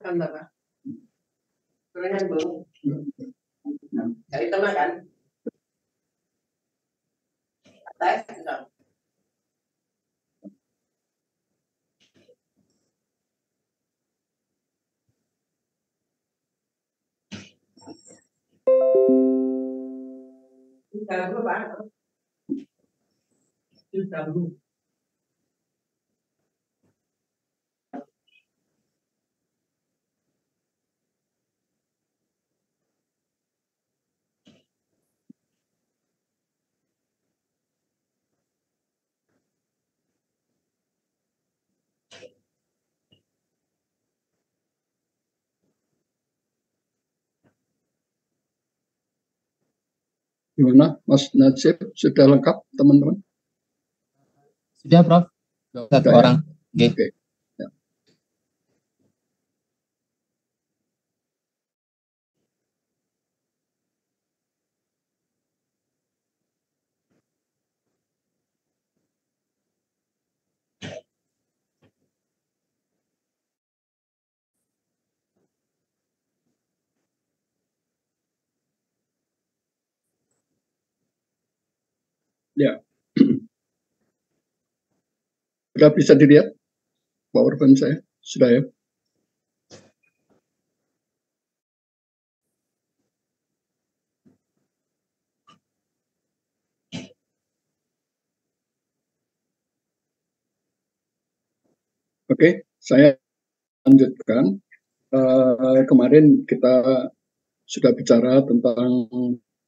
Kan Bapak? Kerengan belum? Dari tengah kan? Atas, tidak. Sudah dulu, Pak. Sudah dulu. Gimana, Mas Najib? Sudah lengkap, teman-teman? Sudah, Prof. Satu Sudah, orang. ya? Oke. Ya. Ya. Sudah bisa dilihat PowerPoint saya? Sudah ya? Oke, saya lanjutkan. Kemarin kita sudah bicara tentang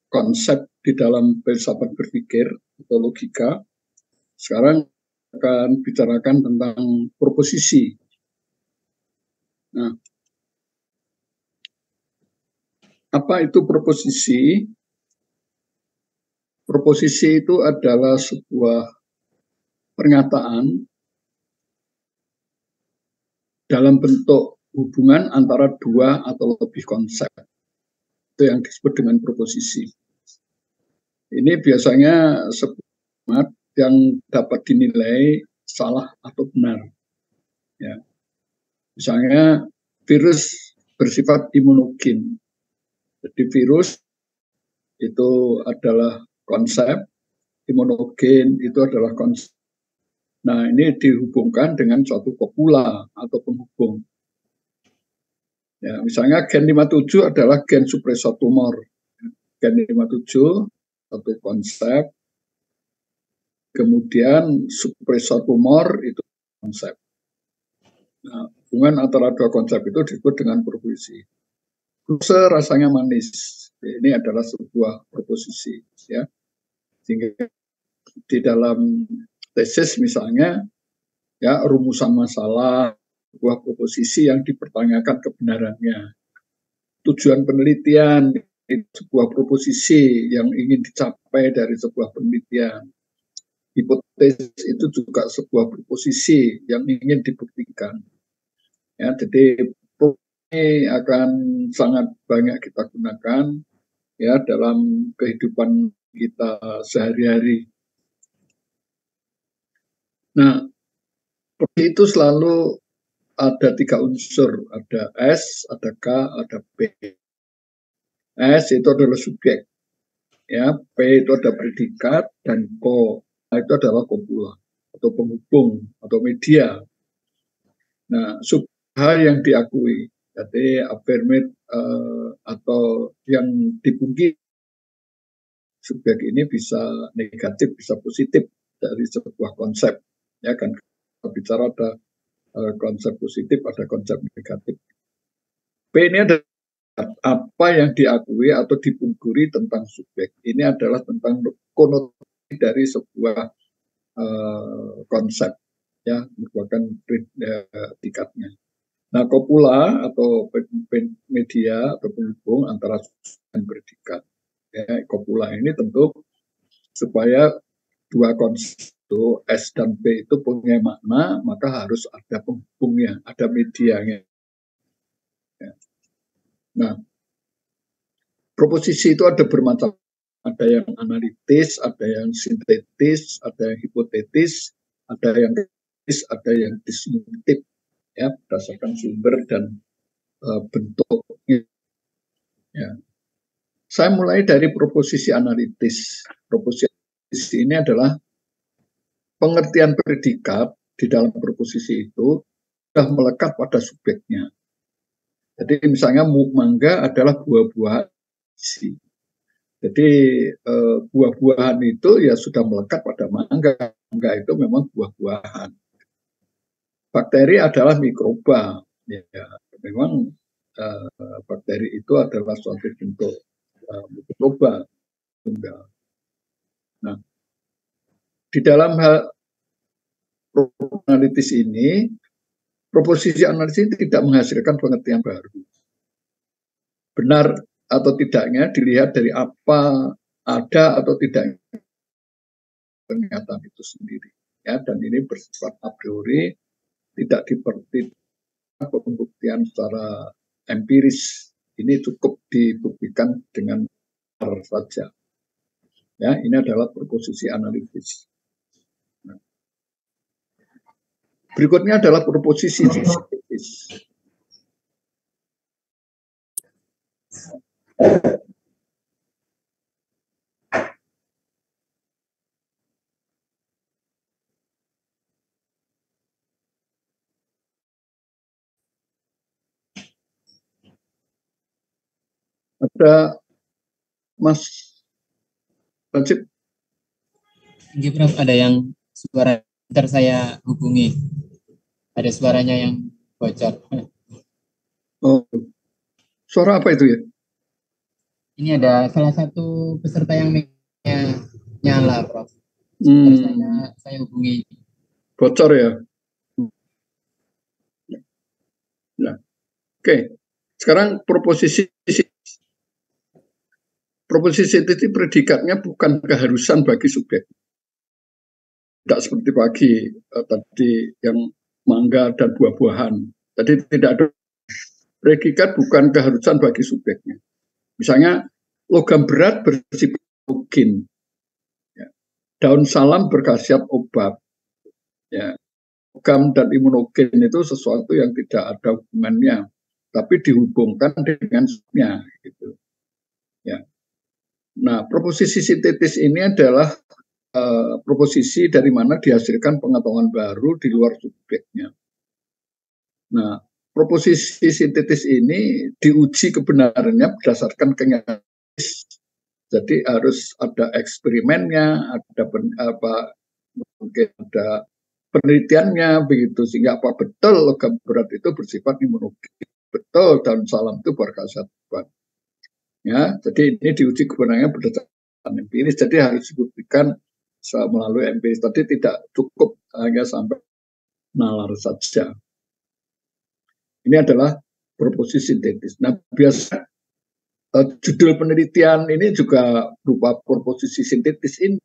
konsep di dalam filsafat berpikir atau logika. Sekarang akan bicarakan tentang proposisi. Nah, apa itu proposisi? Proposisi itu adalah sebuah pernyataan dalam bentuk hubungan antara dua atau lebih konsep. Itu yang disebut dengan proposisi. Ini biasanya sebuah yang dapat dinilai salah atau benar. Ya. Misalnya virus bersifat imunogen. Jadi virus itu adalah konsep, imunogen itu adalah konsep. Nah, ini dihubungkan dengan suatu kopula atau penghubung. Ya, misalnya gen 57 adalah gen supresor tumor. Gen 57 satu konsep, kemudian supresor tumor itu konsep. Nah, hubungan antara dua konsep itu disebut dengan proposisi. Glucose rasanya manis. Ini adalah sebuah proposisi, ya. Sehingga di dalam tesis misalnya, ya, rumusan masalah, sebuah proposisi yang dipertanyakan kebenarannya. Tujuan penelitian itu sebuah proposisi yang ingin dicapai dari sebuah penelitian. Hipotesis itu juga sebuah proposisi yang ingin dibuktikan. Ya, jadi ini akan sangat banyak kita gunakan ya dalam kehidupan kita sehari-hari. Nah, itu selalu ada tiga unsur, ada S, ada K, ada P. S itu adalah subjek, ya, P itu ada predikat, dan Ko itu adalah kopula atau penghubung atau media. Nah, subhal yang diakui, jadi affirmate atau yang dipungkiri, subjek ini bisa negatif, bisa positif dari sebuah konsep, ya kan? Kita bicara ada konsep positif, ada konsep negatif. P ini ada apa yang diakui atau dipungkiri tentang subjek. Ini adalah tentang konotasi dari sebuah konsep, ya, merupakan predikatnya. Nah, kopula atau media atau penghubung antara subjek dan predikat. Ya, kopula ini tentu supaya dua konsep itu S dan P itu punya makna, maka harus ada penghubungnya, ada medianya. Ya. Nah, proposisi itu ada bermacam, ada yang analitis, ada yang sintetis, ada yang hipotetis, ada yang kritis, ada yang disjuntif, ya, berdasarkan sumber dan bentuknya. Ya. Saya mulai dari proposisi analitis. Proposisi ini adalah pengertian predikat di dalam proposisi itu sudah melekat pada subjeknya. Jadi misalnya mangga adalah buah-buahan. Jadi buah-buahan itu ya sudah melekat pada mangga. Mangga itu memang buah-buahan. Bakteri adalah mikroba. Ya, memang bakteri itu adalah suatu bentuk mikroba tunggal. Nah, di dalam hal analitis ini, proposisi analisis tidak menghasilkan pengertian baru. Benar atau tidaknya dilihat dari apa ada atau tidak pernyataan itu sendiri. Ya, dan ini bersifat a priori, tidak dipertimbangkan pembuktian secara empiris. Ini cukup dibuktikan dengan benar saja. Ya, ini adalah proposisi analitis. Nah, berikutnya adalah proposisi sintetis. Ada Mas Rajib? Ini Prof, ada yang suara, ntar saya hubungi. Ada suaranya yang bocor. Oh, suara apa itu ya? Ini ada salah satu peserta yang mic-nya nyala, Prof. Terus saya hubungi. Bocor ya? Nah, oke. Sekarang proposisi itu predikatnya bukan keharusan bagi subjek. Tidak seperti pagi tadi yang mangga dan buah-buahan. Jadi tidak ada predikat bukan keharusan bagi subjeknya. Misalnya logam berat bersifat imunogen. Ya. Daun salam berkhasiat obat. Ya. Logam dan imunogen itu sesuatu yang tidak ada hubungannya, tapi dihubungkan dengan subjeknya. Gitu. Ya. Nah, proposisi sintetis ini adalah proposisi dari mana dihasilkan pengetahuan baru di luar subjeknya. Nah, proposisi sintetis ini diuji kebenarannya berdasarkan kenyataan. Jadi harus ada eksperimennya, ada mungkin ada penelitiannya begitu, sehingga apa betul logam berat itu bersifat imunogen, betul daun salam itu berkhasiat obat. Ya, jadi ini diuji kebenarannya berdasarkan empiris, jadi harus dibuktikan melalui empiris. Tadi tidak cukup hanya sampai nalar saja. Ini adalah proposisi sintetis. Nah, biasa judul penelitian ini juga berupa proposisi sintetis ini,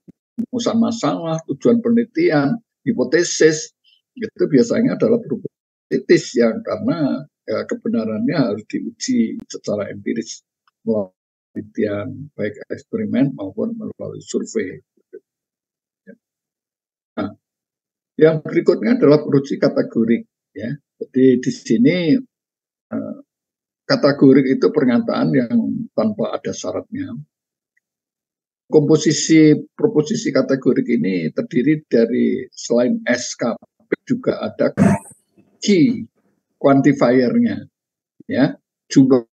rumusan masalah, tujuan penelitian, hipotesis, itu biasanya adalah proposisi sintetis yang karena ya, kebenarannya harus diuji secara empiris melalui penelitian, baik eksperimen maupun melalui survei. Nah, yang berikutnya adalah produksi kategorik. Ya, jadi di sini kategorik itu pernyataan yang tanpa ada syaratnya. Komposisi proposisi kategorik ini terdiri dari selain SKP juga ada key quantifiernya, ya, jumlah.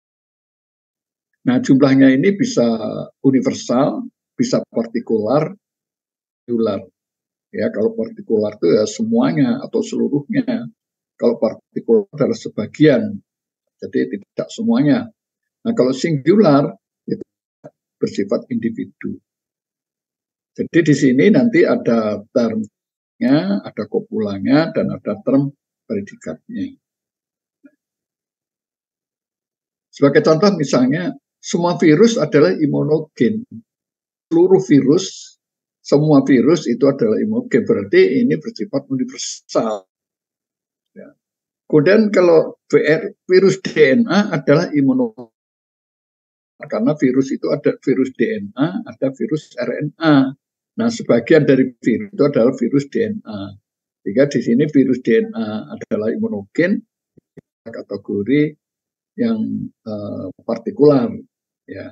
Nah, jumlahnya ini bisa universal, bisa partikular, singular. Ya, kalau partikular itu ya semuanya atau seluruhnya. Kalau partikular adalah sebagian, jadi tidak semuanya. Nah, kalau singular itu bersifat individu. Jadi di sini nanti ada termnya, ada kopulanya, dan ada term predikatnya. Sebagai contoh misalnya, semua virus adalah imunogen. Seluruh virus, semua virus itu adalah imunogen. Berarti ini bersifat universal. Ya. Kemudian kalau virus DNA adalah imunogen. Karena virus itu ada virus DNA, ada virus RNA. Nah, sebagian dari virus itu adalah virus DNA. Jika di sini virus DNA adalah imunogen, kategori yang partikular, ya.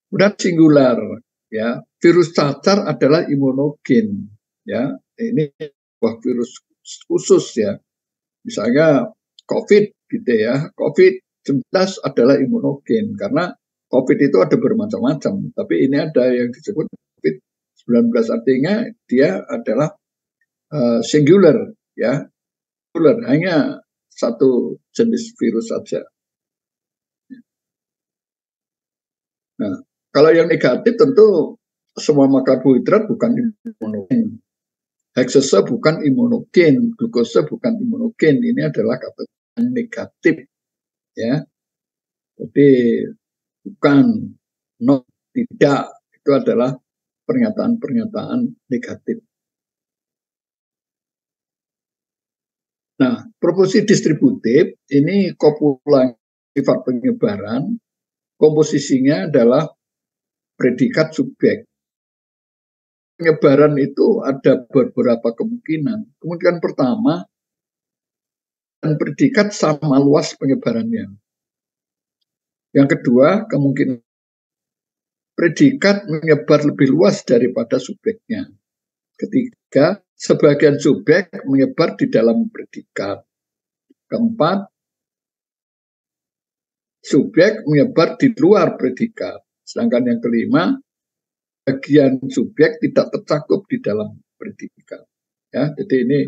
Kemudian singular, ya. Virus cacar adalah imunogen, ya. Ini sebuah virus khusus, ya. Misalnya COVID, gitu ya. COVID-19 adalah imunogen karena COVID itu ada bermacam-macam, tapi ini ada yang disebut COVID-19, artinya dia adalah singular, ya. Singular, hanya satu jenis virus saja. Nah, kalau yang negatif tentu semua karbohidrat bukan imunogen. Heksose bukan imunogen, glukose bukan imunogen. Ini adalah kata yang negatif, ya. Jadi bukan, no, tidak, itu adalah pernyataan-pernyataan negatif. Nah, proporsi distributif ini kopulan sifat penyebaran, komposisinya adalah predikat subjek. Penyebaran itu ada beberapa kemungkinan. Kemungkinan pertama, dan predikat sama luas penyebarannya. Yang kedua, kemungkinan predikat menyebar lebih luas daripada subjeknya. Ketiga, sebagian subjek menyebar di dalam predikat. Keempat, subjek menyebar di luar predikat. Sedangkan yang kelima, bagian subjek tidak tercakup di dalam predikat. Ya, jadi ini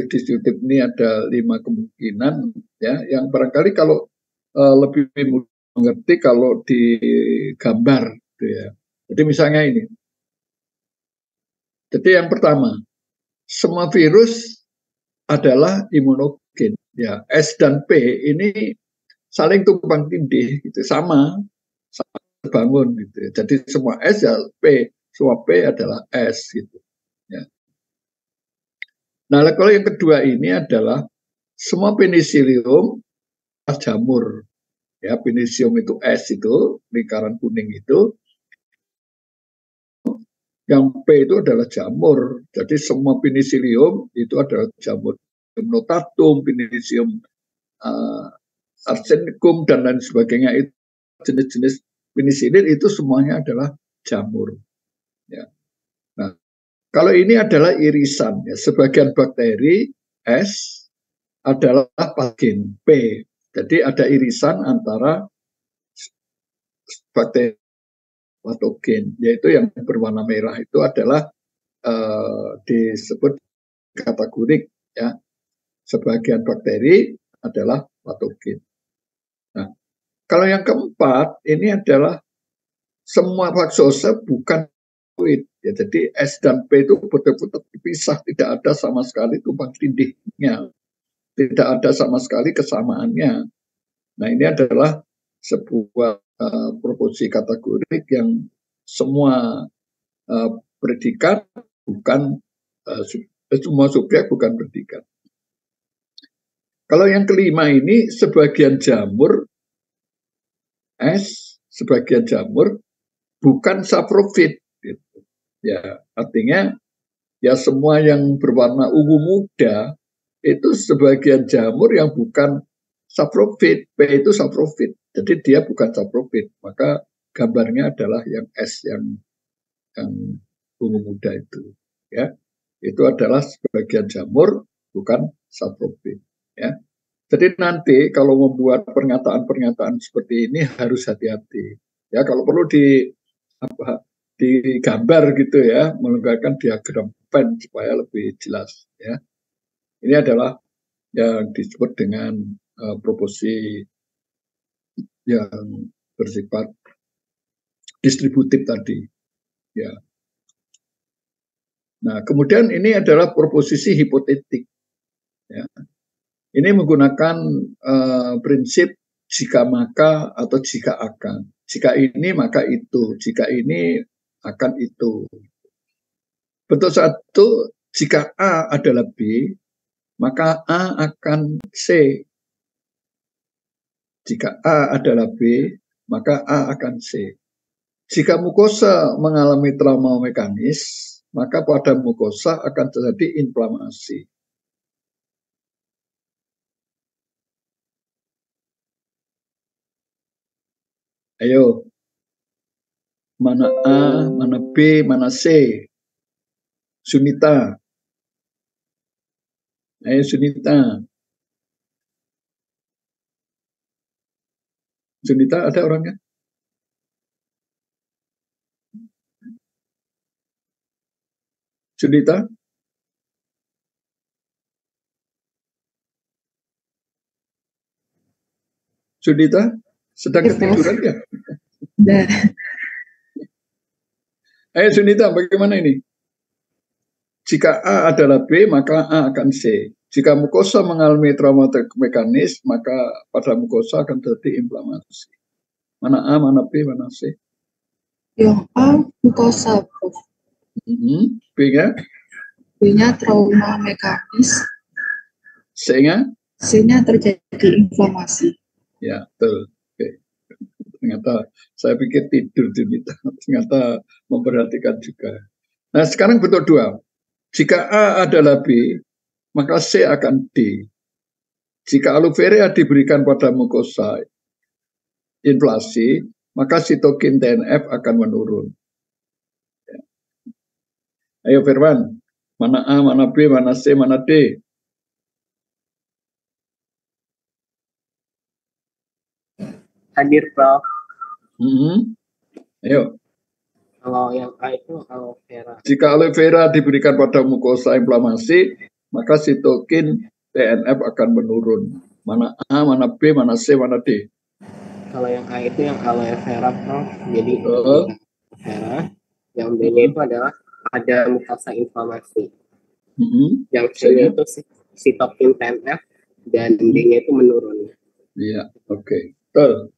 distributif ini ada 5 kemungkinan, ya, yang barangkali kalau lebih mudah mengerti kalau digambar, gitu ya. Jadi misalnya ini. Jadi yang pertama, semua virus adalah imunogen. Ya, S dan P ini saling tumpang tindih, gitu, sama bangun, gitu. Jadi semua S ya P, semua P adalah S, gitu. Ya. Nah, kalau yang kedua ini adalah semua penicillium jamur. Ya, penicillium itu S itu, lingkaran kuning itu. Yang P itu adalah jamur. Jadi semua penicillium itu adalah jamur. Notatum, penicillium arsenicum, dan lain sebagainya, itu jenis-jenis penisilin itu semuanya adalah jamur. Ya. Nah, kalau ini adalah irisan, ya, sebagian bakteri S adalah patogen P. Jadi ada irisan antara bakteri patogen, yaitu yang berwarna merah itu adalah disebut kategorik, ya. Sebagian bakteri adalah patogen. Nah, kalau yang keempat ini adalah semua faksose bukan fluid, ya. Jadi S dan P itu betul-betul dipisah, tidak ada sama sekali tumpang tindihnya, tidak ada sama sekali kesamaannya. Nah, ini adalah sebuah proporsi kategorik yang semua predikat bukan semua subjek bukan predikat. Kalau yang kelima ini sebagian jamur S, sebagian jamur bukan saprofit, gitu. Ya, artinya ya semua yang berwarna ungu muda itu sebagian jamur yang bukan saprofit, P itu saprofit. Jadi dia bukan saprofit, maka gambarnya adalah yang S, yang ungu muda itu, ya. Itu adalah sebagian jamur bukan saprofit, ya. Jadi nanti kalau membuat pernyataan-pernyataan seperti ini harus hati-hati, ya. Kalau perlu digambar gitu, ya, menggunakan diagram Venn supaya lebih jelas, ya. Ini adalah yang disebut dengan proporsi yang bersifat distributif tadi, ya. Nah, kemudian ini adalah proposisi hipotetik, ya. Ini menggunakan prinsip jika maka atau jika akan. Jika ini maka itu, jika ini akan itu. Bentuk satu, jika A adalah B, maka A akan C. Jika A adalah B, maka A akan C. Jika mukosa mengalami trauma mekanis, maka pada mukosa akan terjadi inflamasi. Ayo, mana A, mana B, mana C? Sunita. Ayo Sunita. Sunita ada orangnya? Sunita? Sunita? Sedang ketiduran ya? Udah. Ayo Sunita, bagaimana ini? Jika A adalah B, maka A akan C. Jika mukosa mengalami trauma mekanis, maka pada mukosa akan terjadi inflamasi. Mana A, mana B, mana C? Yang A mukosa, Prof. B-nya? B-nya trauma mekanis. C-nya? C-nya terjadi inflamasi. Ya, betul. Oke. Ternyata saya pikir tidur ternyata memperhatikan juga. Nah, sekarang bentuk dua. Jika A adalah B, maka C akan D. Jika aloe vera diberikan pada mukosa inflasi, maka sitokin TNF akan menurun. Ya. Ayo Firman, mana A, mana B, mana C, mana D? Hadir, Prof. Ayo. Kalau yang A itu aloe vera. Jika aloe vera diberikan pada mukosa inflamasi, maka sitokin TNF akan menurun. Mana A, mana B, mana C, mana D? Kalau yang A itu yang aloe vera, Prof. Jadi aloe vera. Yang B-nya itu adalah ada mukosa inflamasi. Yang C-nya itu sitokin TNF dan D-nya itu menurun. Iya, oke. Betul.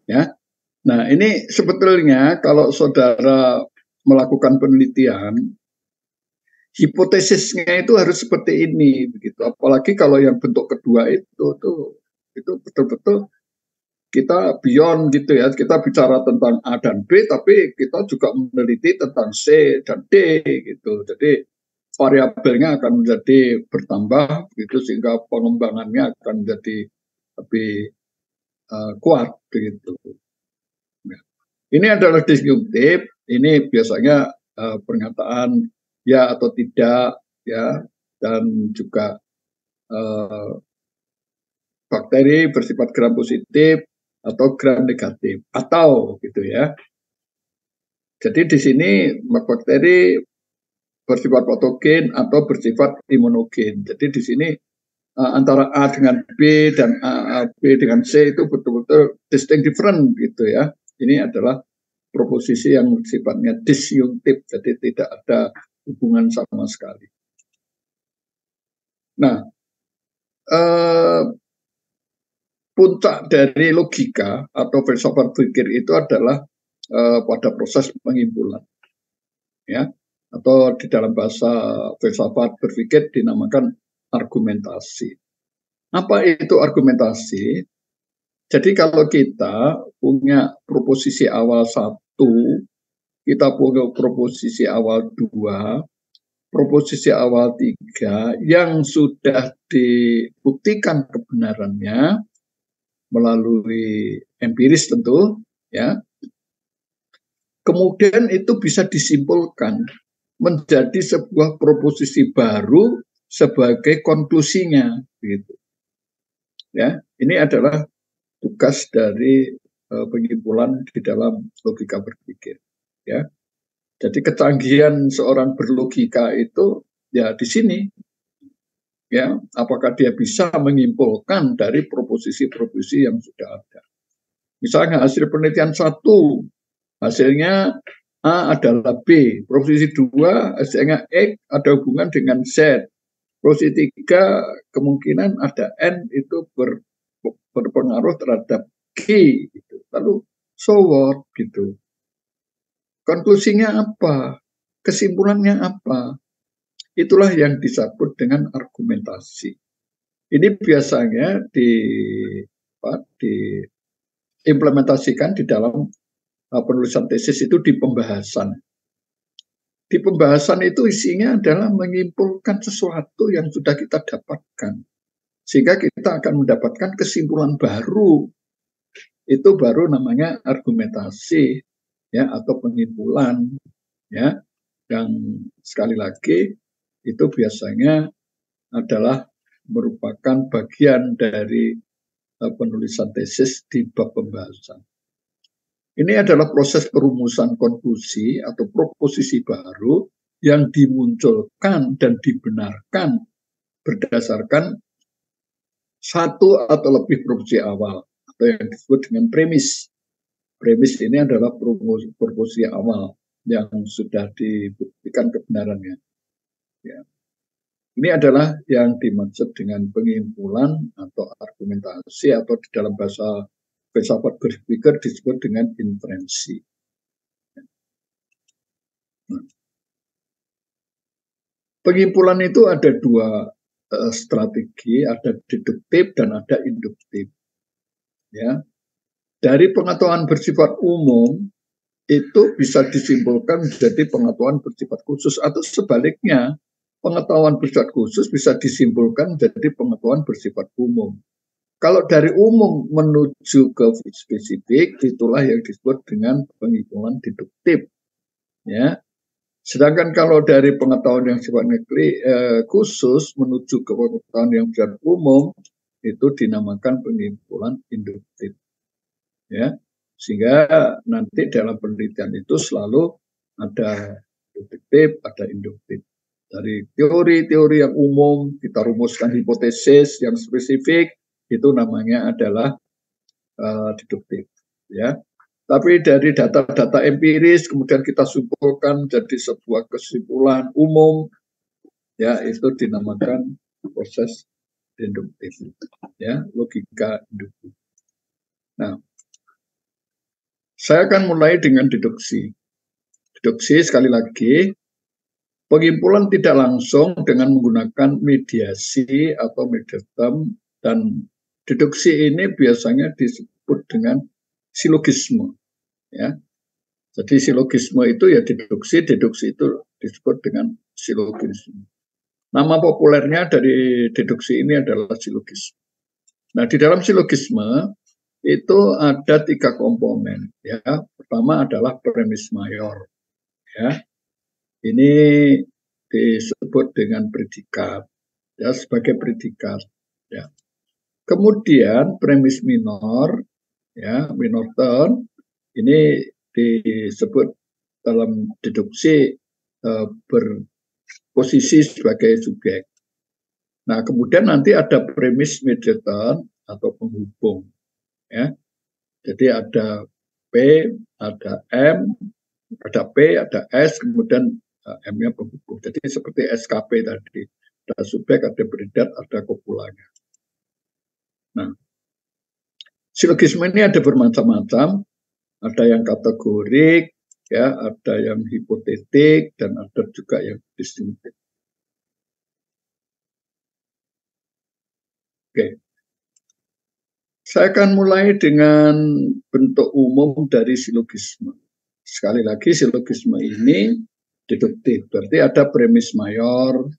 Ya. Nah, ini sebetulnya kalau saudara melakukan penelitian, hipotesisnya itu harus seperti ini, begitu. Apalagi kalau yang bentuk kedua itu betul-betul kita beyond gitu ya. Kita bicara tentang A dan B, tapi kita juga meneliti tentang C dan D gitu. Jadi variabelnya akan menjadi bertambah, begitu, sehingga pengembangannya akan menjadi lebih kuat, begitu. Ini adalah disjungtif, ini biasanya pernyataan ya atau tidak, ya, dan juga bakteri bersifat gram positif atau gram negatif, atau gitu ya. Jadi di sini bakteri bersifat patogen atau bersifat imunogen. Jadi di sini antara A dengan B dan B dengan C itu betul-betul distinct different gitu ya. Ini adalah proposisi yang sifatnya disjungtif, jadi tidak ada hubungan sama sekali. Nah, puncak dari logika atau filsafat pikir itu adalah pada proses pengimpulan, ya, atau di dalam bahasa filsafat berpikir dinamakan argumentasi. Apa itu argumentasi? Jadi kalau kita punya proposisi awal 1, kita punya proposisi awal 2, proposisi awal 3 yang sudah dibuktikan kebenarannya melalui empiris tentu, ya. Kemudian itu bisa disimpulkan menjadi sebuah proposisi baru sebagai konklusinya, gitu. Ya, ini adalah tugas dari pengimpulan di dalam logika berpikir, ya. Jadi kecanggihan seorang berlogika itu ya di sini, ya, apakah dia bisa menyimpulkan dari proposisi-proposisi yang sudah ada. Misalnya hasil penelitian 1, hasilnya A adalah B, proposisi 2 hasilnya X ada hubungan dengan Z, proposisi 3 kemungkinan ada N itu berpengaruh terhadap G, gitu. Lalu so what, gitu. Konklusinya apa? Kesimpulannya apa? Itulah yang disebut dengan argumentasi. Ini biasanya diimplementasikan di dalam penulisan tesis itu di pembahasan. Di pembahasan itu isinya adalah menyimpulkan sesuatu yang sudah kita dapatkan. Sehingga kita akan mendapatkan kesimpulan baru itu baru namanya argumentasi ya atau penyimpulan ya, yang sekali lagi itu biasanya adalah merupakan bagian dari penulisan tesis di bab pembahasan. Ini adalah proses perumusan konklusi atau proposisi baru yang dimunculkan dan dibenarkan berdasarkan satu atau lebih proposisi awal atau yang disebut dengan premis. Premis ini adalah proposisi awal yang sudah dibuktikan kebenarannya. Ya. Ini adalah yang dimaksud dengan pengimpulan atau argumentasi atau di dalam bahasa filsafat berpikir disebut dengan inferensi. Nah, pengimpulan itu ada dua strategi, ada deduktif dan ada induktif. Ya, dari pengetahuan bersifat umum itu bisa disimpulkan menjadi pengetahuan bersifat khusus atau sebaliknya, pengetahuan bersifat khusus bisa disimpulkan menjadi pengetahuan bersifat umum. Kalau dari umum menuju ke spesifik, itulah yang disebut dengan pengimpulan deduktif. Ya. Sedangkan kalau dari pengetahuan yang sifatnya khusus menuju ke pengetahuan yang bersifat umum, itu dinamakan pengimpulan induktif. Ya. Sehingga nanti dalam penelitian itu selalu ada deduktif, ada induktif. Dari teori-teori yang umum, kita rumuskan hipotesis yang spesifik, itu namanya adalah deduktif, ya. Tapi dari data-data empiris kemudian kita simpulkan jadi sebuah kesimpulan umum, ya, itu dinamakan proses deduktif, ya, logika induktif. Nah, saya akan mulai dengan deduksi. Deduksi sekali lagi, pengimpulan tidak langsung dengan menggunakan mediasi atau mediatum, dan deduksi ini biasanya disebut dengan silogisme. Ya. Jadi silogisme itu ya deduksi itu disebut dengan silogisme. Nama populernya dari deduksi ini adalah silogisme. Nah, di dalam silogisme itu ada 3 komponen. Ya. Pertama adalah premis mayor. Ya. Ini disebut dengan predikat, ya, sebagai predikat. Ya. Kemudian premis minor, ya, minor term, ini disebut dalam deduksi berposisi sebagai subjek. Nah, kemudian nanti ada premis medial term atau penghubung, ya. Jadi ada P, ada M, ada P, ada S, kemudian M-nya penghubung. Jadi seperti SKP tadi, ada subjek, ada predikat, ada kopulanya. Nah, silogisme ini ada bermacam-macam, ada yang kategorik, ya, ada yang hipotetik, dan ada juga yang distinktif. Oke, saya akan mulai dengan bentuk umum dari silogisme. Sekali lagi, silogisme ini deduktif, berarti ada premis mayor,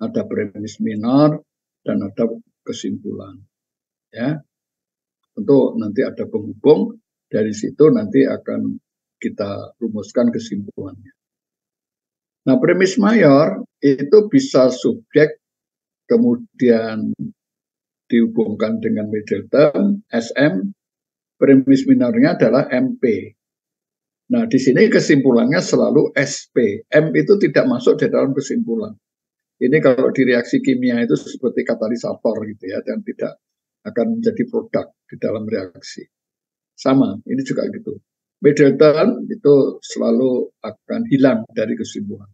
ada premis minor, dan ada kesimpulan. Ya, tentu nanti ada penghubung, dari situ nanti akan kita rumuskan kesimpulannya. Nah, premis mayor itu bisa subjek kemudian dihubungkan dengan medial term SM, premis minornya adalah MP. Nah, di sini kesimpulannya selalu SP. M itu tidak masuk di dalam kesimpulan. Ini kalau di reaksi kimia itu seperti katalisator gitu ya, dan tidak akan menjadi produk di dalam reaksi. Sama, ini juga gitu. Medial term itu selalu akan hilang dari kesimpulan.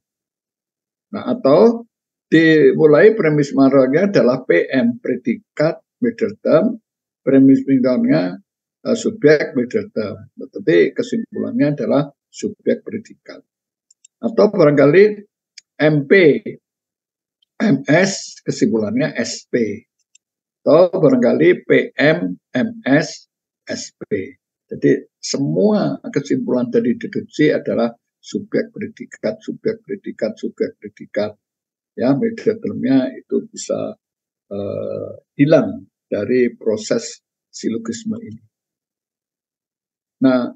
Nah, atau dimulai premis minornya adalah PM, predikat medial term, premis minornya subjek medial term. Tetapi kesimpulannya adalah subjek predikat. Atau barangkali MP, MS, kesimpulannya SP. Atau barangkali PM, MS, SP. Jadi semua kesimpulan dari deduksi adalah subjek predikat, subjek predikat, subjek predikat. Ya, medial termnya itu bisa hilang dari proses silogisme ini. Nah,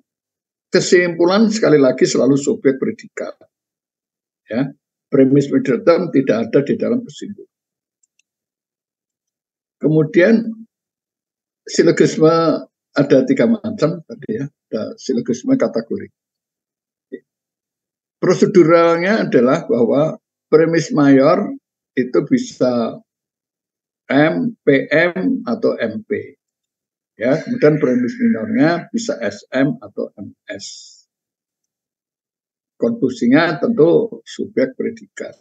kesimpulan sekali lagi selalu subjek predikat. Ya, premis middle term tidak ada di dalam kesimpulan. Kemudian silogisme ada 3 macam tadi ya, ada silogisme kategori. Proseduralnya adalah bahwa premis mayor itu bisa M, PM atau MP. Ya, kemudian premis minornya bisa SM atau MS. Konklusinya tentu subjek predikat.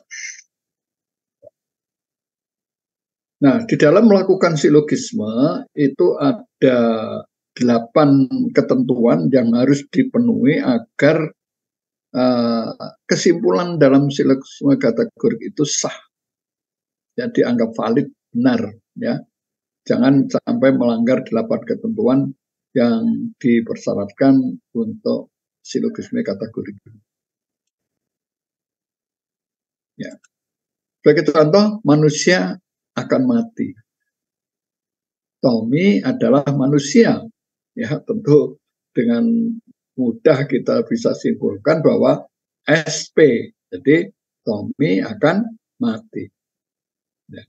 Nah, di dalam melakukan silogisme itu ada 8 ketentuan yang harus dipenuhi agar kesimpulan dalam silogisme kategorik itu sah, ya, dianggap valid, benar, ya. Jangan sampai melanggar 8 ketentuan yang dipersyaratkan untuk silogisme kategorik. Ya. Sebagai contoh, manusia akan mati. Tommy adalah manusia. Ya, tentu dengan mudah kita bisa simpulkan bahwa SP, jadi Tommy akan mati. Ya.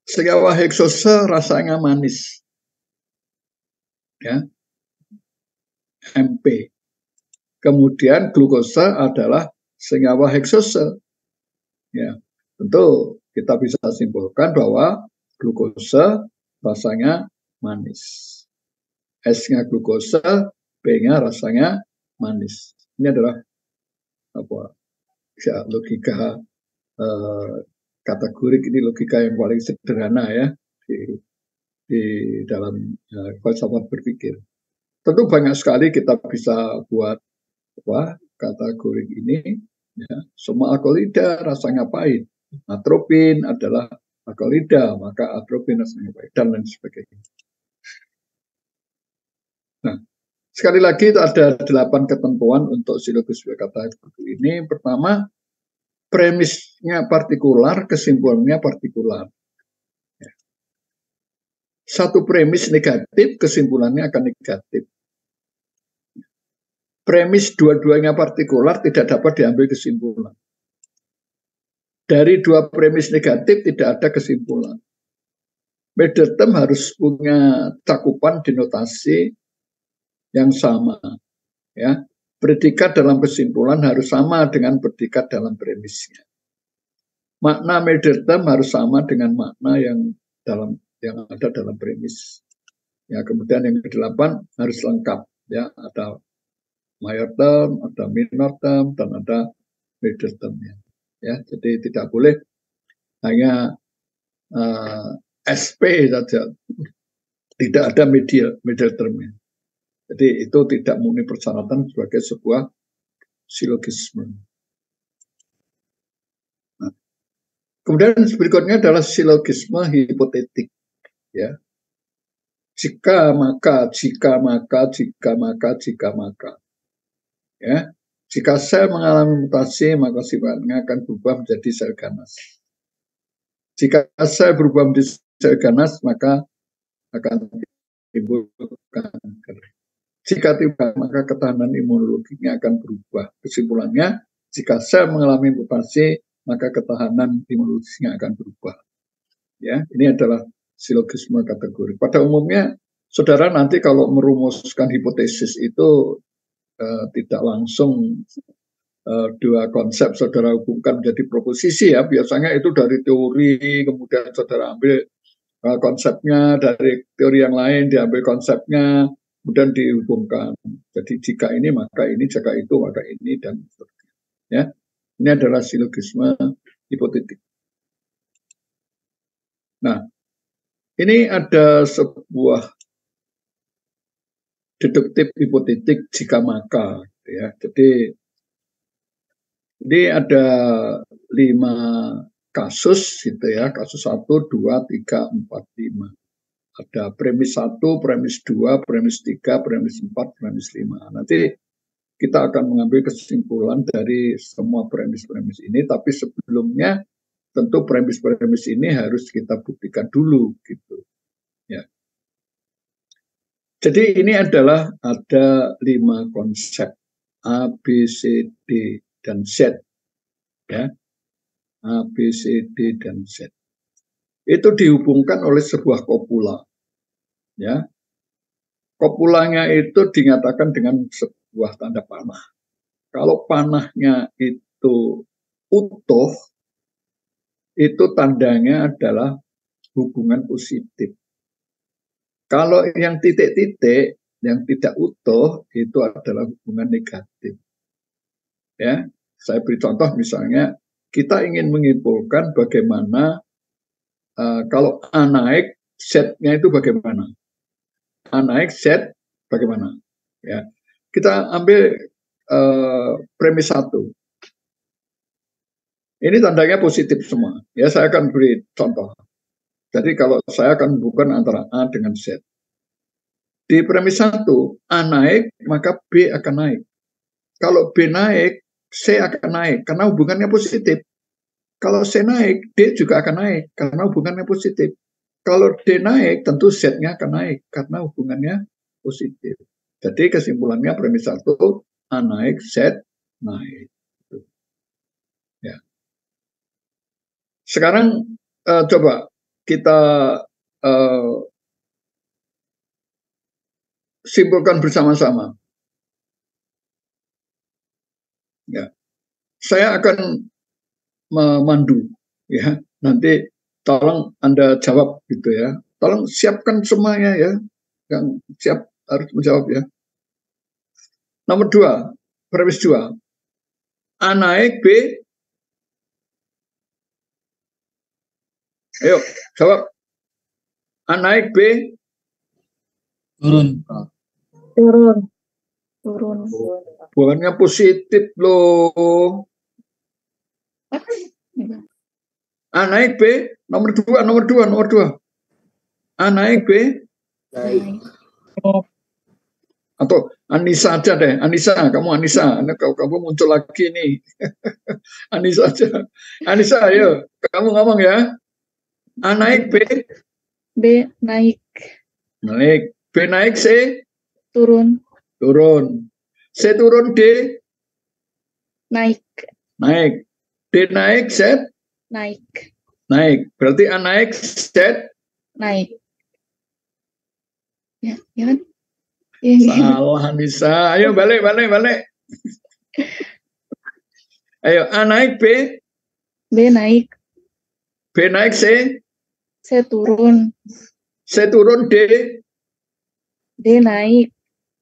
Senyawa heksose rasanya manis. Ya. MP. Kemudian glukosa adalah senyawa heksose. Ya, tentu kita bisa simpulkan bahwa glukosa rasanya manis. S-nya glukosa, B-nya rasanya manis. Ini adalah ya, logika kategorik, ini logika yang paling sederhana ya di dalam filsafat berpikir. Tentu banyak sekali kita bisa buat kategorik ini. Ya, semua alkaloida rasanya pahit. Atropin adalah alkaloida, maka atropin rasanya pahit, dan lain sebagainya. Nah, sekali lagi ada 8 ketentuan untuk silogisme kategorik ini. Pertama, premisnya partikular, kesimpulannya partikular. Ya. Satu premis negatif, kesimpulannya akan negatif. Premis dua-duanya partikular tidak dapat diambil kesimpulan. Dari 2 premis negatif tidak ada kesimpulan. Middle term harus punya cakupan denotasi yang sama. Ya, predikat dalam kesimpulan harus sama dengan predikat dalam premisnya. Makna middle term harus sama dengan makna yang ada dalam premis. Ya, kemudian yang ke-8 harus lengkap. Ya, ada mayor term, ada minor term, dan ada middle term-nya. Ya, jadi tidak boleh hanya SP saja, tidak ada middle term-nya. Jadi itu tidak memenuhi persyaratan sebagai sebuah silogisme. Nah, kemudian berikutnya adalah silogisme hipotetik. Ya, jika maka, jika maka, jika maka, jika maka. Ya, jika sel mengalami mutasi, maka sifatnya akan berubah menjadi sel ganas. Jika sel berubah menjadi sel ganas, maka akan timbul kanker. Jika tidak, maka ketahanan imunologinya akan berubah. Kesimpulannya, jika sel mengalami mutasi, maka ketahanan imunologinya akan berubah. Ya, ini adalah silogisme kategori. Pada umumnya, saudara nanti kalau merumuskan hipotesis itu tidak langsung 2 konsep saudara hubungkan menjadi proposisi ya. Biasanya itu dari teori, kemudian saudara ambil konsepnya, dari teori yang lain diambil konsepnya, kemudian dihubungkan. Jadi jika ini maka ini, jika itu maka ini, dan seterusnya. Ya, ini adalah silogisme hipotetik. Nah, ini ada sebuah deduktif hipotetik jika maka, ya. Jadi ini ada 5 kasus, gitu ya. Kasus 1, 2, 3, 4, 5. Ada premis 1, premis 2, premis 3, premis 4, premis 5. Nanti kita akan mengambil kesimpulan dari semua premis-premis ini, tapi sebelumnya tentu premis-premis ini harus kita buktikan dulu, gitu. Ya. Jadi ini adalah ada 5 konsep A, B, C, D, dan Z. Ya, A, B, C, D, dan Z. Itu dihubungkan oleh sebuah kopula. Ya, kopulanya itu dinyatakan dengan sebuah tanda panah. Kalau panahnya itu utuh, itu tandanya adalah hubungan positif. Kalau yang titik-titik, yang tidak utuh, itu adalah hubungan negatif. Ya, saya beri contoh misalnya, kita ingin menyimpulkan bagaimana kalau A naik, Z-nya itu bagaimana? A naik, Z bagaimana? Ya, kita ambil premis 1. Ini tandanya positif semua. Ya, saya akan beri contoh. Jadi kalau saya akan hubungkan antara A dengan Z. Di premis 1, A naik, maka B akan naik. Kalau B naik, C akan naik, karena hubungannya positif. Kalau C naik, D juga akan naik, karena hubungannya positif. Kalau D naik, tentu Z-nya akan naik, karena hubungannya positif. Jadi kesimpulannya premis 1, A naik, Z naik. Ya. Sekarang coba kita simpulkan bersama-sama. Ya, saya akan memandu, ya. Nanti tolong Anda jawab gitu ya. Tolong siapkan semuanya ya, yang siap harus menjawab ya. Nomor 2, premis 2. A naik, B. Ayo, jawab. A naik, B. Turun. Turun. Turun. Bukannya positif loh. A naik, B. Nomor 2, nomor 2, nomor 2. A naik, B. Naik. Atau Anissa aja deh. Anissa, kamu Anissa. Kamu muncul lagi nih. Anissa aja. Anissa, ayo. Kamu ngomong ya. A naik, B. B naik. Naik. B naik, C. Turun. Turun. C turun, D. Naik. Naik. D naik, Z. Naik. Naik. Berarti A naik, Z. Naik. Ya, ya kan? Ya, Salah, Anissa. Ayo balik. Ayo, A naik, B. B naik. B naik, C. C turun. C turun, D. D naik.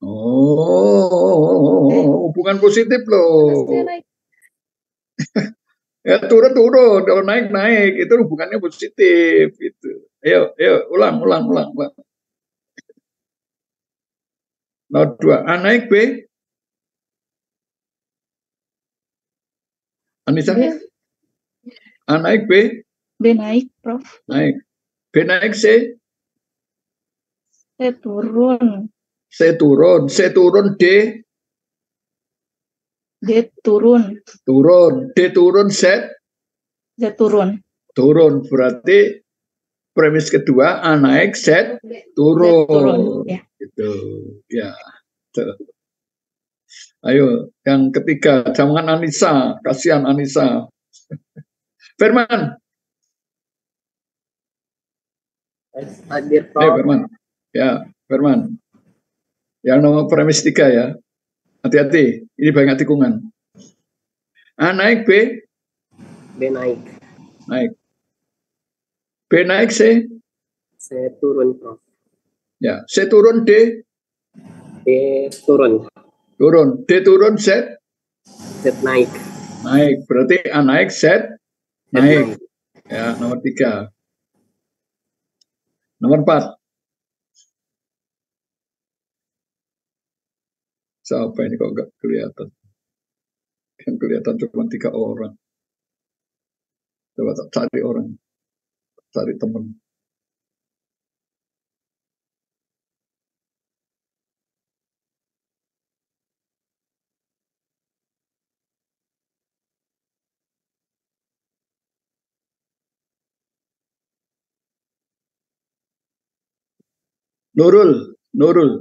Oh, hubungan positif loh. C naik. Ya turun, kalau naik. Itu hubungannya positif. Gitu. Ayo, ulang. Nomor 2, A naik, B. Anissa, B. A naik, B. B naik, Prof. Naik. B naik, C. C turun. C turun, D. D turun. D turun, Z. Z turun. Turun. Berarti premis kedua, A naik, Z turun. Z turun. Ya. Gitu. Ya. Tuh. Ayo, yang ketiga, jangan Anissa, kasihan Anissa. Firman. Hadir, Ayo Prof. Firman. Ya, Firman. Yang nomor premis 3 ya. Hati-hati, ini banyak tikungan. A naik, B. B naik. Naik. B naik, C. C turun, Prof. Ya, C turun, D. D turun. Turun. D turun, Z. Z naik. Naik. Berarti A naik, Z naik. Ya, nomor 3. Nomor 4. Siapa ini kok nggak kelihatan? Yang kelihatan cuma 3 orang. Coba cari orang. Cari teman. Nurul. Nurul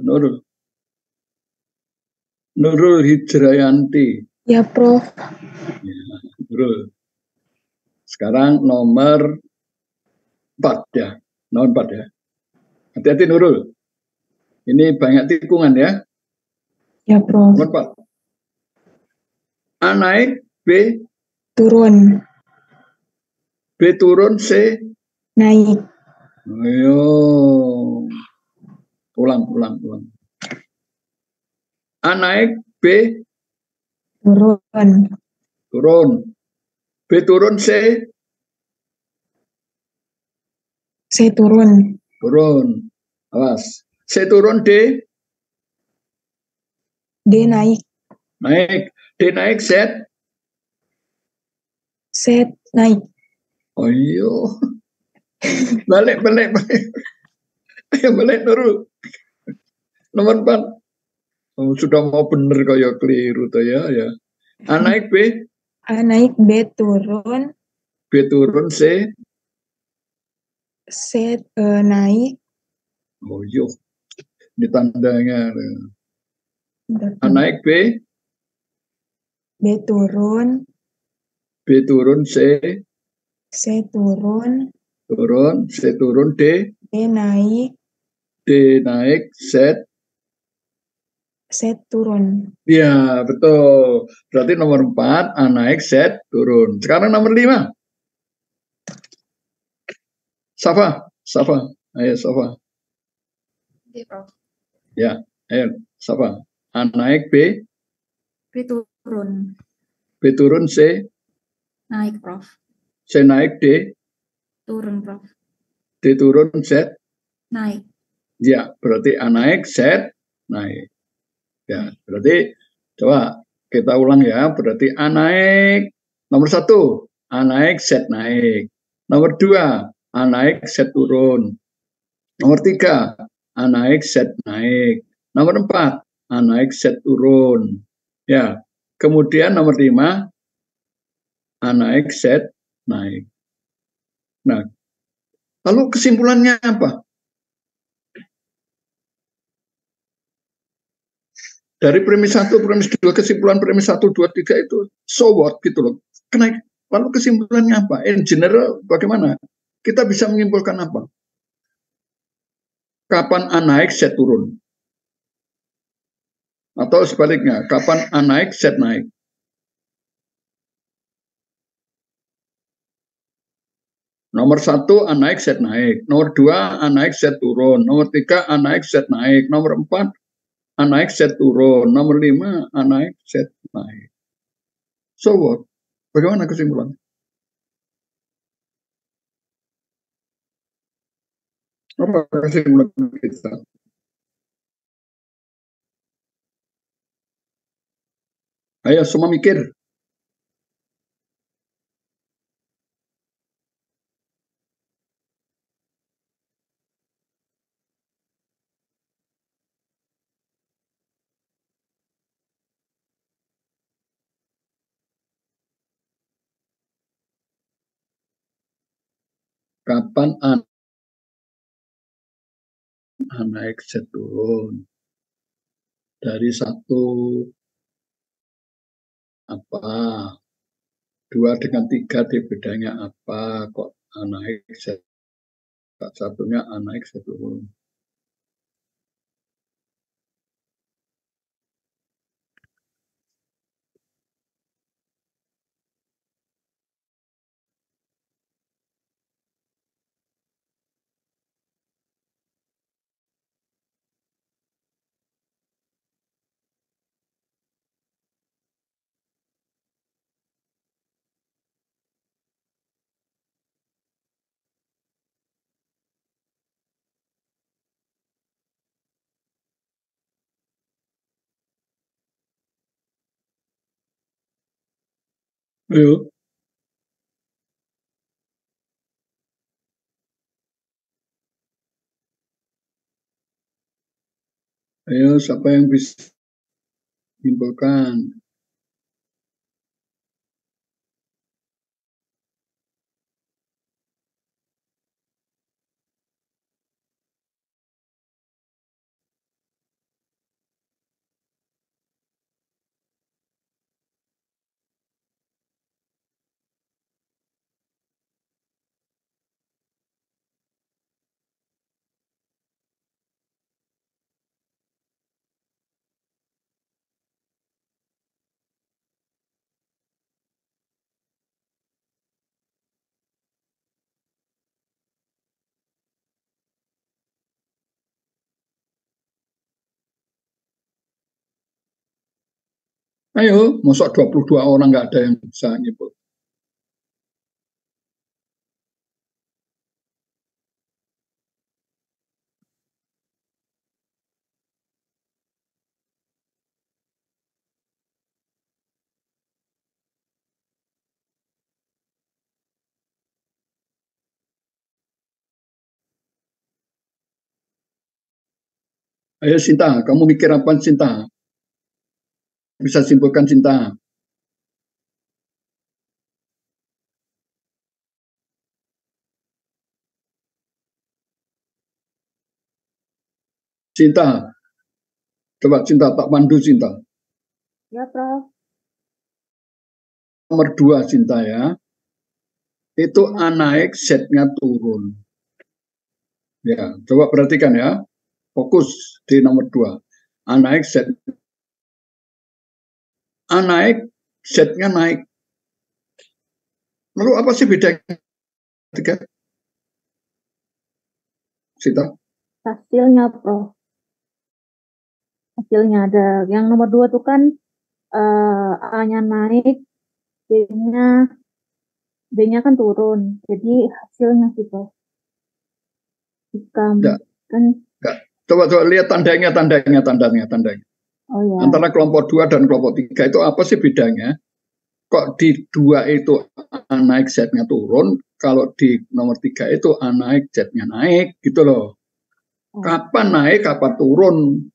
Hijrayanti. Ya, Prof. Ya, Nurul. Sekarang nomor 4 ya. Nomor 4 ya. Hati-hati Nurul. Ini banyak tikungan ya. Ya, Prof. Nomor 4. A naik, B Turun. turun, C Naik. ayo. Ulang. A naik, B Turun. turun. B turun, C C turun. turun. Awas. C turun, D D naik. naik. D naik, Z. C naik. Oh iya. Balik. Ayo balik Nurul. Nomor 4. Oh, sudah mau bener kayak keliru tuh ya. A naik, B A naik. B turun. turun, C C naik. oh iya. Ini tandanya. A naik, B turun. B turun, C C turun. C turun, D naik. naik, Z. Z turun. Ya, betul. Berarti nomor 4, A naik, Z turun. Sekarang nomor 5. Safa. Ayo, Safa. Oke, Prof. Ya, ayo, Safa. A naik, B turun. B turun, C Naik, Prof. naik, D Turun, Prof. turun, Z. Naik. Ya, berarti A naik, Z naik. Ya, berarti coba kita ulang ya. Berarti A naik, nomor 1, A naik, Z naik. Nomor 2, A naik, Z turun. Nomor 3, A naik, Z naik. Nomor 4, A naik, Z turun. Ya, kemudian nomor 5, A naik, Z naik. Nah, lalu kesimpulannya apa? Dari premis 1, premis 2, kesimpulan premis 1, 2, 3 itu so what gitu loh. Lalu kesimpulannya apa? In general bagaimana? Kita bisa menyimpulkan apa? Kapan A naik, Z turun? Atau sebaliknya, kapan A naik, Z naik? Nomor 1, A naik, Z naik. Nomor 2, A naik, Z turun. Nomor 3, A naik, Z naik. Nomor 4, A naik, Z turun. Nomor 5, A naik, Z naik. So what? Bagaimana kesimpulan? Apa kesimpulan kita? Ayo semua mikir. Kapan A naik, Z turun? Dari 1 apa? 2 dengan 3 di bedanya apa? Kok A naik, Z satunya A naik, Z turun? Ayo, siapa yang bisa menyimpulkan? Ayo, masuk 22 orang nggak ada yang bisa nyimpul. Ayo Sinta, kamu mikir apa Sinta? Bisa simpulkan Sinta. Sinta, coba Sinta, tak pandu Sinta. Ya, Prof. Nomor 2 Sinta ya. Itu A naik, Z-nya turun. Ya, coba perhatikan ya. Fokus di nomor 2. A naik, Z. A naik, Z-nya naik. Lalu apa sih bedanya? Sinta? Hasilnya, Prof. Hasilnya ada yang nomor 2 tuh kan A-nya naik, B-nya kan turun. Jadi hasilnya sih, Prof. Jika Ya. kan Coba lihat tandanya. oh ya. Antara kelompok 2 dan kelompok 3 itu apa sih bedanya? Kok di 2 itu A naik, Z-nya turun, kalau di nomor 3 itu A naik, Z-nya naik, gitu loh. Kapan naik, kapan turun?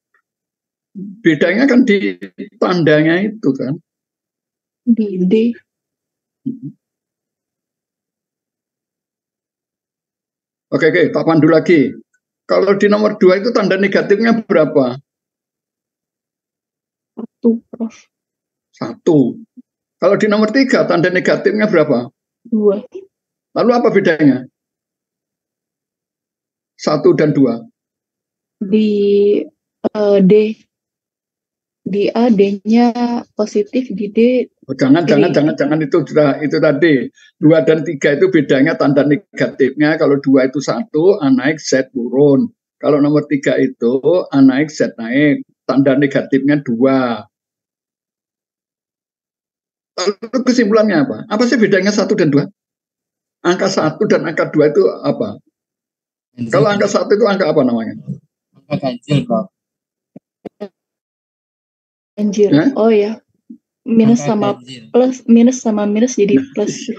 Bedanya kan di tandanya itu kan. Di D. Oke, tak pandu lagi. Kalau di nomor 2 itu tanda negatifnya berapa? 1, Prof. 1. Kalau di nomor 3 tanda negatifnya berapa? 2. Lalu apa bedanya? 1 dan 2. Di D. Di A D-nya positif, di D Jangan itu tadi 2 dan 3 itu bedanya tanda negatifnya. Kalau 2 itu 1, A naik, Z turun. Kalau nomor 3 itu A naik, Z naik. Tanda negatifnya 2. Lalu kesimpulannya apa? Apa sih bedanya 1 dan 2? Angka 1 dan angka 2 itu apa? Ganjil. Kalau angka 1 itu angka apa namanya? Angka ganjil, Prof. ganjil. Hah? Oh ya. Minus Angka sama ganjil. plus, minus sama minus jadi plus.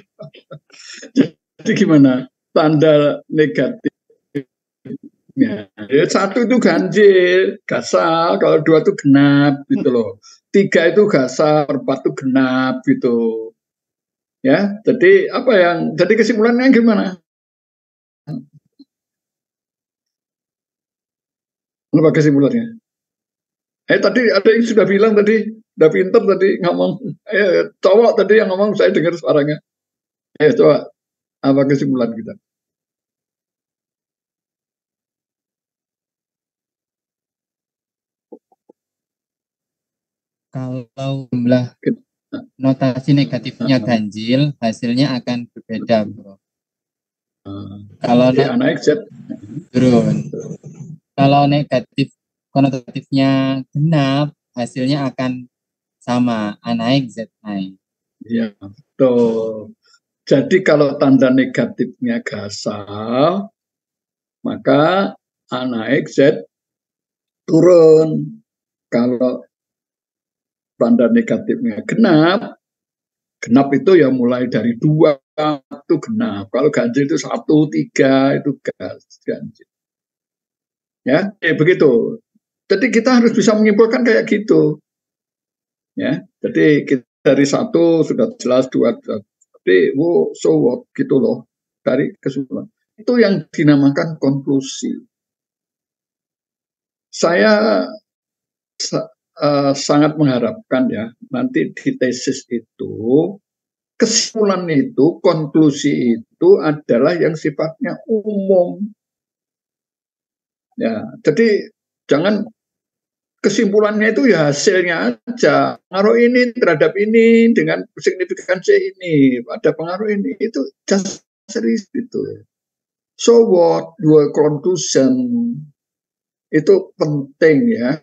Jadi gimana? Tanda negatif. Ya, 1 itu ganjil, gasal. Kalau 2 itu genap, gitu loh. 3 itu gasal, 4 itu genap, gitu. Ya, jadi jadi kesimpulannya gimana? Apa kesimpulannya? Tadi ada yang sudah bilang tadi, udah pinter tadi ngomong. Cowok tadi yang ngomong, saya dengar suaranya. Coba, apa kesimpulan kita? Kalau jumlah notasi negatifnya ganjil, hasilnya akan berbeda, Bro. Kalau A naik, Z turun. Kalau negatif konotatifnya genap, hasilnya akan sama, A naik, Z naik. Ya, betul. Jadi kalau tanda negatifnya gasal, maka A naik, Z turun. Kalau tanda negatifnya genap itu ya mulai dari 2 itu genap. Kalau ganjil itu 1, 3 itu ganjil. Ya, begitu. Jadi kita harus bisa menyimpulkan kayak gitu. Ya, jadi kita dari 1 sudah jelas, 2 tapi so what gitu loh dari kesimpulan. Itu yang dinamakan konklusi. Saya sangat mengharapkan ya nanti di tesis itu kesimpulan itu, konklusi itu adalah yang sifatnya umum. Ya, jadi jangan kesimpulannya itu ya hasilnya aja. Pengaruh ini terhadap ini dengan signifikansi ini, ada pengaruh ini, itu just serius itu. So what your conclusion? Itu penting ya,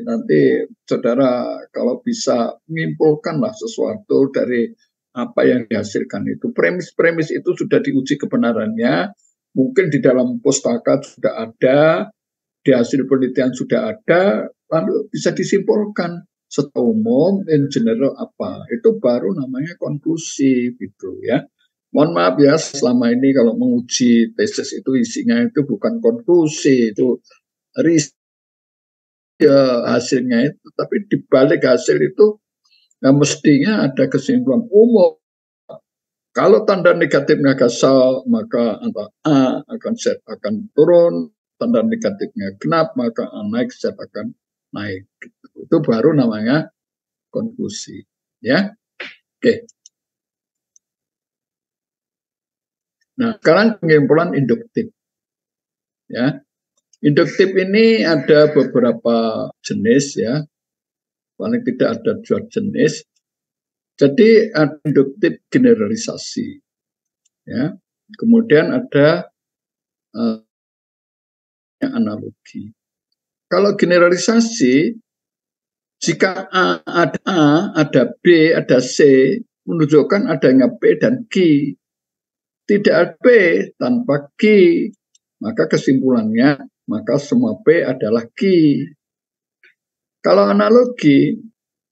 nanti saudara kalau bisa menyimpulkanlah sesuatu dari apa yang dihasilkan itu. Premis-premis itu sudah diuji kebenarannya, mungkin di dalam pustaka sudah ada, di hasil penelitian sudah ada, lalu bisa disimpulkan secara umum, in general apa. Itu baru namanya konklusi gitu ya. Mohon maaf ya, selama ini kalau menguji tesis itu isinya itu bukan konklusi, itu hasilnya itu, tapi di balik hasil itu mestinya ada kesimpulan umum. Kalau tanda negatifnya kasal, maka antara A akan Z akan turun, tanda negatifnya genap, maka A naik, Z akan naik. Itu baru namanya konklusi. Ya, oke. Nah, sekarang penyimpulan induktif. Ya, induktif ini ada beberapa jenis ya, paling tidak ada 2 jenis. Jadi ada induktif generalisasi, ya. Kemudian ada analogi. Kalau generalisasi, jika A, ada B, ada C, menunjukkan adanya P dan Q. Tidak ada P tanpa Q, maka kesimpulannya, maka semua P adalah Q. Kalau analogi,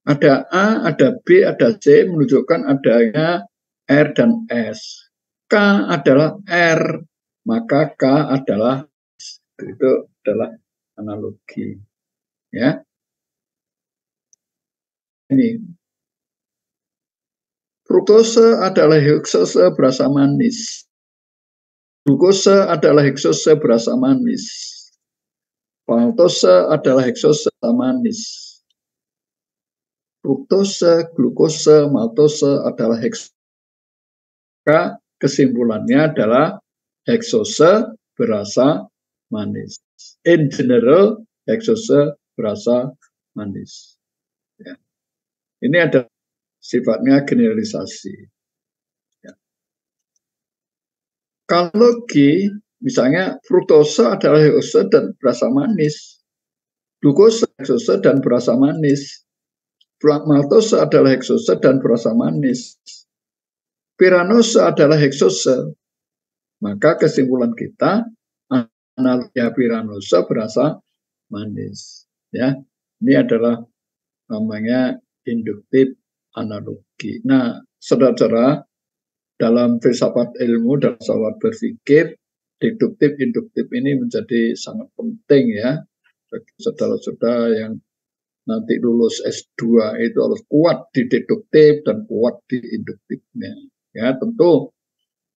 ada A, ada B, ada C, menunjukkan adanya R dan S. K adalah R, maka K adalah S. Itu adalah analogi. Ya. Ini. Fruktose adalah heksose berasa manis. Glukose adalah heksose berasa manis. Maltose adalah heksose manis. Fruktose, glukose, maltose adalah heksose. Kesimpulannya adalah heksose berasa manis. In general, heksose berasa manis. Ya. Ini ada sifatnya generalisasi. Ya. Kalau G, misalnya fruktose adalah heksose dan berasa manis. Glukose heksose dan berasa manis. Maltose adalah heksose dan berasa manis. Pyranose adalah heksose. Maka kesimpulan kita analogi pyranose berasa manis. Ya, ini adalah namanya induktif analogi. Nah, saudara-saudara, dalam filsafat ilmu dan filsafat berpikir, deduktif induktif ini menjadi sangat penting ya bagi saudara-saudara yang nanti lulus S2 itu harus kuat di deduktif dan kuat di induktifnya. Ya, tentu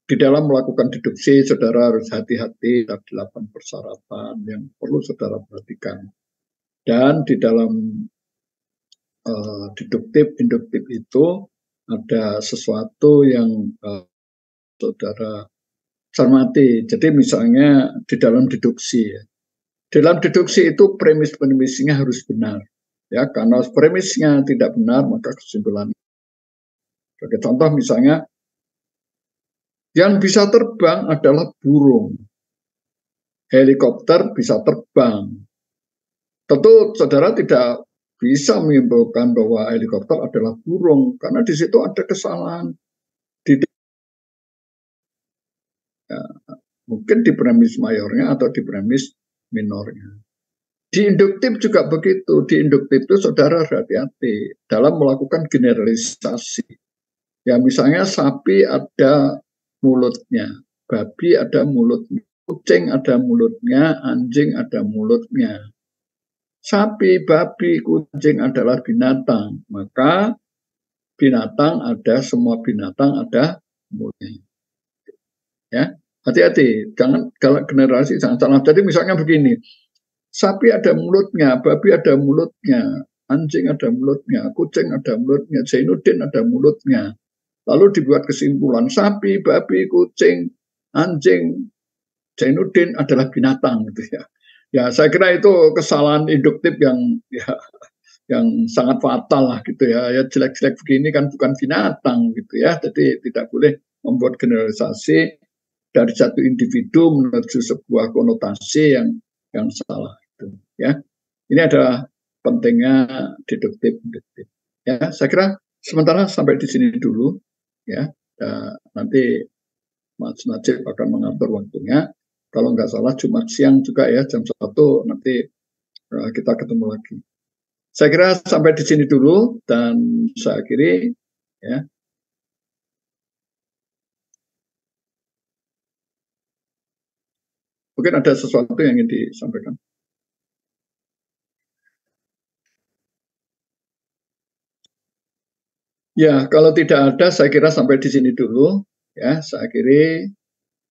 di dalam melakukan deduksi, saudara harus hati-hati terhadap 8 persyaratan yang perlu saudara perhatikan. Dan di dalam deduktif, induktif itu ada sesuatu yang saudara cermati. Jadi misalnya di dalam deduksi, ya. Dalam deduksi itu premis-premisnya harus benar. Ya, karena premisnya tidak benar, maka kesimpulan. Sebagai contoh misalnya, yang bisa terbang adalah burung. Helikopter bisa terbang. Tentu saudara tidak bisa menyimpulkan bahwa helikopter adalah burung, karena di situ ada kesalahan. Ya, mungkin di premis mayornya atau di premis minornya. Di induktif juga begitu. Di induktif itu saudara hati-hati dalam melakukan generalisasi. Ya misalnya sapi ada mulutnya, babi ada mulutnya, kucing ada mulutnya, anjing ada mulutnya. Sapi, babi, kucing adalah binatang. Maka binatang ada, semua binatang ada mulutnya. Ya, hati-hati. Jangan kalau generasi jangan salah. Jadi misalnya begini. Sapi ada mulutnya, babi ada mulutnya, anjing ada mulutnya, kucing ada mulutnya, Zainuddin ada mulutnya. Lalu dibuat kesimpulan, sapi, babi, kucing, anjing, Zainuddin adalah binatang gitu ya. Ya, saya kira itu kesalahan induktif yang sangat fatal lah gitu ya. Ya jelek-jelek begini kan bukan binatang gitu ya. Jadi tidak boleh membuat generalisasi dari satu individu menuju sebuah konotasi yang salah. ya. Ini adalah pentingnya deduktif. Ya, saya kira sementara sampai di sini dulu, ya. Nanti Mas Najib akan mengatur waktunya. Kalau nggak salah Jumat siang juga ya, jam 1 nanti kita ketemu lagi. Saya kira sampai di sini dulu dan saya akhiri, ya. Mungkin ada sesuatu yang ingin disampaikan. Ya, kalau tidak ada, saya kira sampai di sini dulu. Ya, saya akhiri.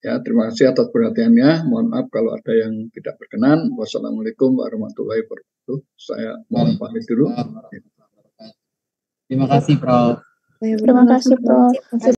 Ya, terima kasih atas perhatiannya. Mohon maaf kalau ada yang tidak berkenan. Wassalamualaikum warahmatullahi wabarakatuh. Saya mohon pamit dulu. Terima kasih, Prof. Terima kasih, Prof.